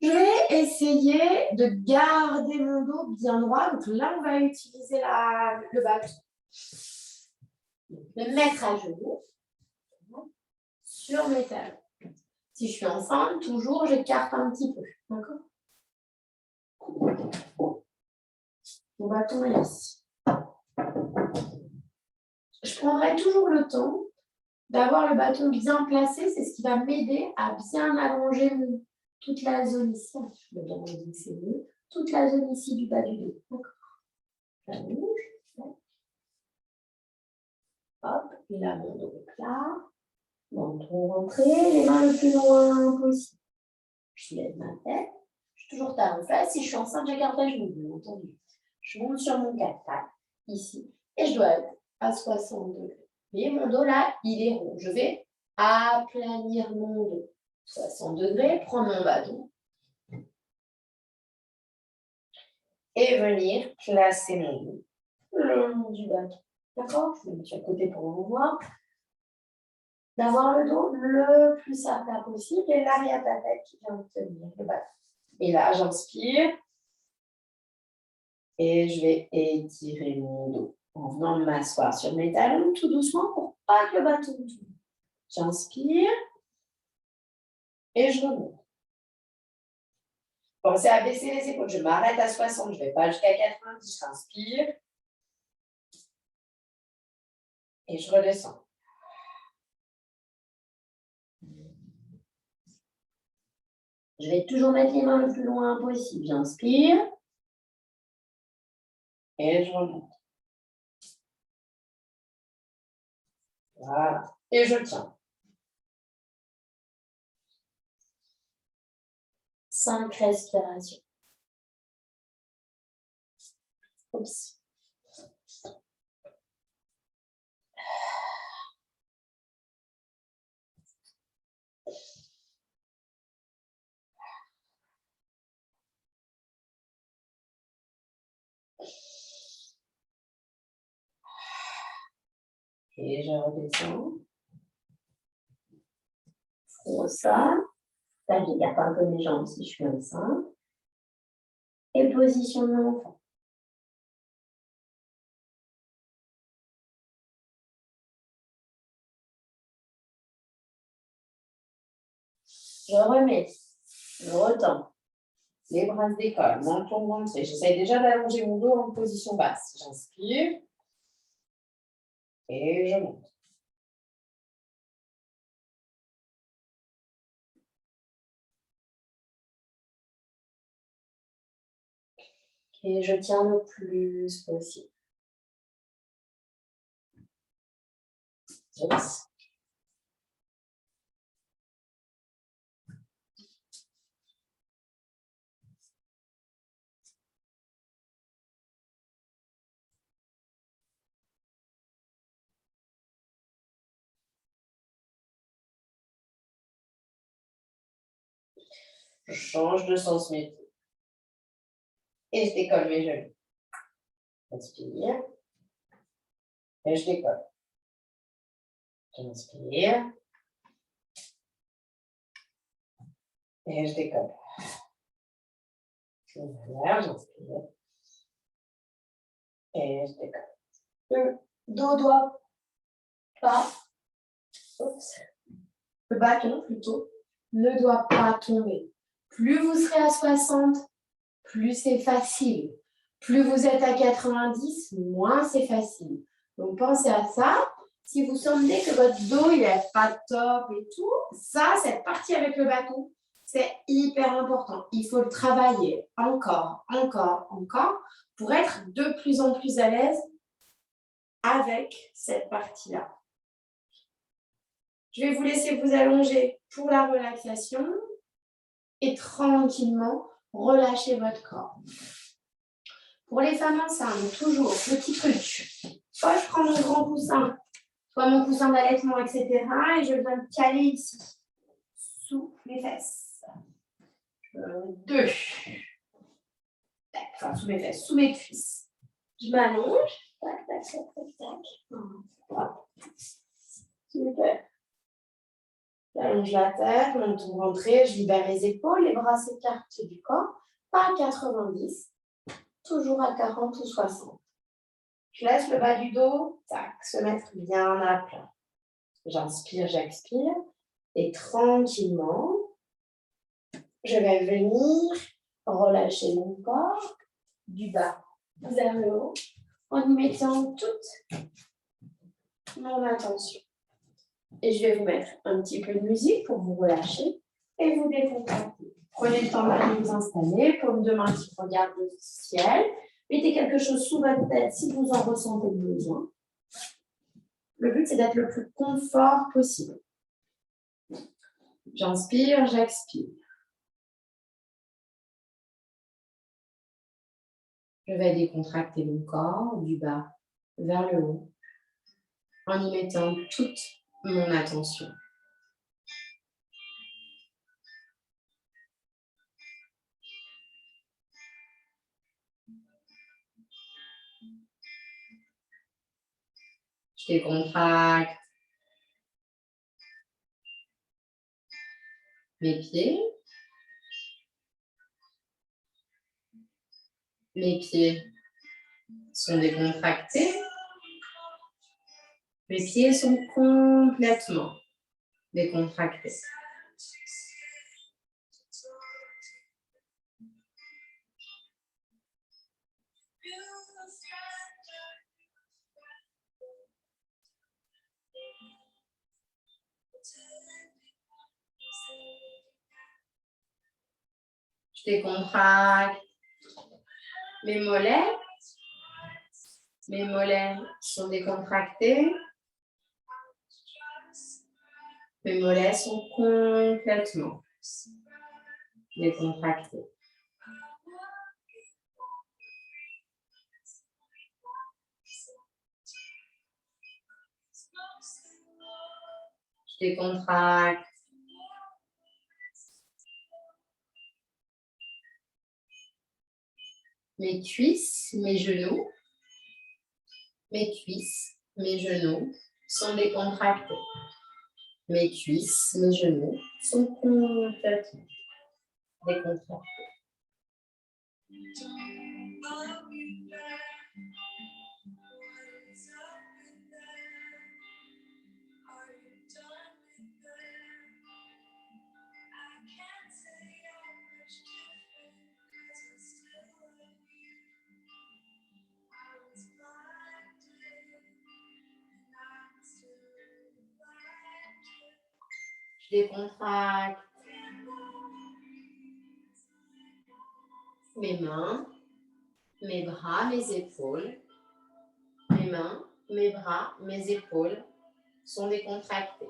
Je vais essayer de garder mon dos bien droit. Donc là, on va utiliser le bâton. Le mettre à genoux sur mes talons. Si je suis ensemble, toujours, j'écarte un petit peu. D'accord ? Mon bâton est ici. Je prendrai toujours le temps d'avoir le bâton bien placé. C'est ce qui va m'aider à bien allonger toute la zone ici. Je vais bien me c'est mieux. Toute la zone ici du bas du dos. D'accord ? J'allonge. Hop, et là, mon dos est là. Menton rentré, les mains le plus loin possible. Je lève ma tête. Je suis toujours talon fesse. Si je suis enceinte, j'écarte les genoux, bien entendu. Je monte sur mon 4-4, ici. Et je dois être à 60 degrés. Vous voyez, mon dos là, il est rond. Je vais aplanir mon dos. 60 degrés, prendre mon bâton. Et venir placer mon dos le long du bâton. D'accord ? Je me mets sur le côté pour vous voir. d'avoir le dos le plus à plat possible et l'arrière de la tête qui vient tenir le bas. Et là, j'inspire et je vais étirer mon dos en venant m'asseoir sur mes talons tout doucement pour pas que le bâton tombe. J'inspire et je remonte. Pensez à baisser les épaules. Je m'arrête à 60, je ne vais pas jusqu'à 90. J'inspire et je redescends. Je vais toujours mettre les mains le plus loin possible. J'inspire et je remonte. Voilà. Et je tiens. 5 respirations. Oups. Et je redescends. Front ça. Là, j'écarte un peu mes jambes si je suis enceinte. Et position de l'enfant. Je remets. Je retends. Les bras se décollent. Menton rentré. J'essaie déjà d'allonger mon dos en position basse. J'inspire. Et je monte. Et je tiens le plus possible. Oups. Je change de sens mes pieds. Et je décolle mes genoux. Inspire. Et je décolle. J'inspire. Et je décolle. Voilà, j'inspire. Et je décolle. Le dos doit pas. Oups. Le bâton, plutôt, ne doit pas tomber. Plus vous serez à 60, plus c'est facile. Plus vous êtes à 90, moins c'est facile. Donc, pensez à ça. Si vous sentez que votre dos, il n'est pas top et tout, ça, cette partie avec le bâton, c'est hyper important. Il faut le travailler encore, encore, encore pour être de plus en plus à l'aise avec cette partie-là. Je vais vous laisser vous allonger pour la relaxation et tranquillement relâcher votre corps. Pour les femmes enceintes, toujours, petit truc. Soit je prends mon grand coussin, soit mon coussin d'allaitement, etc. Et je viens me caler ici, sous mes fesses. 2. Enfin, sous mes fesses, sous mes cuisses. Je m'allonge. Tac, tac, tac, tac, tac. Hop. Super. J'allonge la tête, menton rentré, je libère les épaules, les bras s'écartent du corps. Pas à 90, toujours à 40 ou 60. Je laisse le bas du dos, tac, se mettre bien à plat. J'inspire, j'expire. Et tranquillement, je vais venir relâcher mon corps du bas vers le haut en y mettant toute mon attention. Et je vais vous mettre un petit peu de musique pour vous relâcher et vous décontracter. Prenez le temps de vous installer, paume de main qui regarde le ciel. Mettez quelque chose sous votre tête si vous en ressentez le besoin. Le but, c'est d'être le plus confort possible. J'inspire, j'expire. Je vais décontracter mon corps du bas vers le haut en y mettant toute mon attention. Je décontracte. Mes pieds. Mes pieds sont décontractés. Mes pieds sont complètement décontractés. Je décontracte mes mollets. Mes mollets sont décontractés. Mes mollets sont complètement décontractés. Je décontracte mes cuisses, mes genoux. Mes cuisses, mes genoux sont décontractés. Mes cuisses, mes genoux sont complètement décontractés. Je décontracte mes mains, mes bras, mes épaules. Mes mains, mes bras, mes épaules sont décontractés.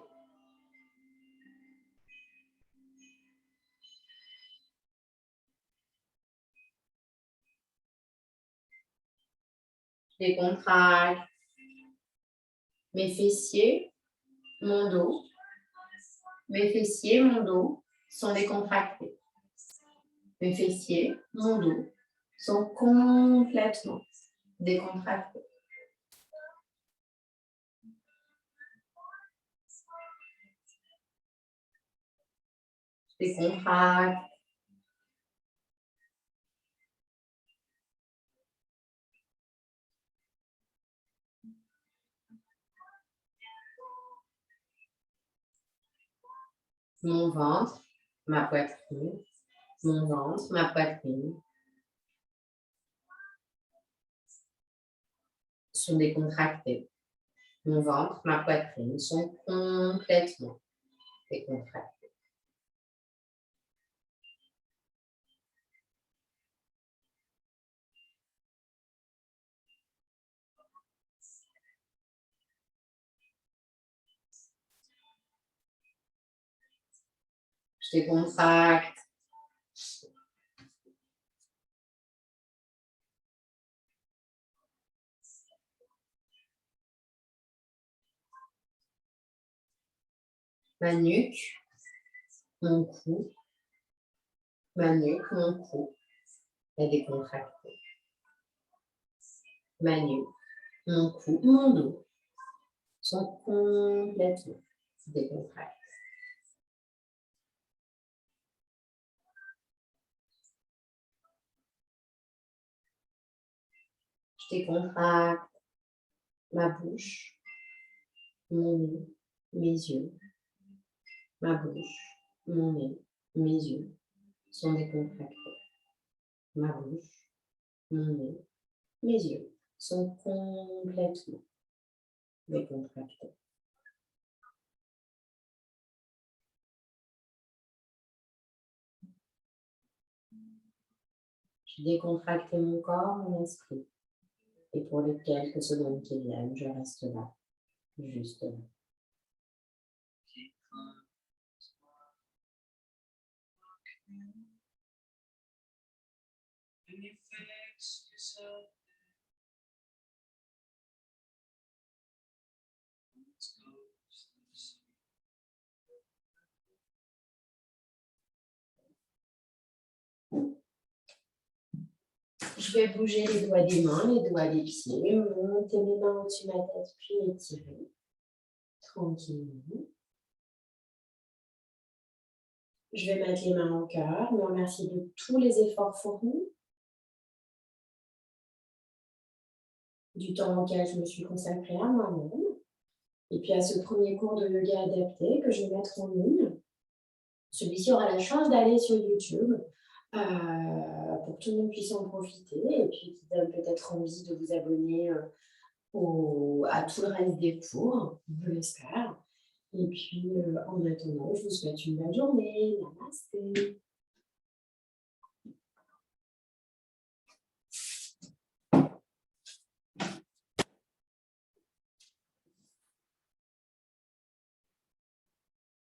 Je décontracte mes fessiers, mon dos. Mes fessiers, mon dos sont décontractés. Mes fessiers, mon dos sont complètement décontractés. Je décontracte mon ventre, ma poitrine, mon ventre, ma poitrine sont décontractés. Mon ventre, ma poitrine sont complètement décontractés. Je décontracte ma nuque, mon cou, ma nuque, mon cou est décontracté. Ma nuque, mon cou, mon dos sont complètement décontractés. Je décontracte ma bouche, mon nez, mes yeux. Ma bouche, mon nez, mes yeux sont décontractés. Ma bouche, mon nez, mes yeux sont complètement décontractés. Je décontracte mon corps, mon esprit. Et pour les quelques secondes qui viennent, je reste là, juste là. Je vais bouger les doigts des mains, les doigts des pieds, monter mes mains au-dessus de ma tête, puis étirer tranquillement. Je vais mettre les mains au cœur, me remercier de tous les efforts fournis, du temps auquel je me suis consacrée à moi-même, et puis à ce premier cours de yoga adapté que je vais mettre en ligne. Celui-ci aura la chance d'aller sur YouTube pour que tout le monde puisse en profiter et puis qui donne peut-être envie de vous abonner à tout le reste des cours, je l'espère. Et puis en attendant, je vous souhaite une belle journée. Namasté.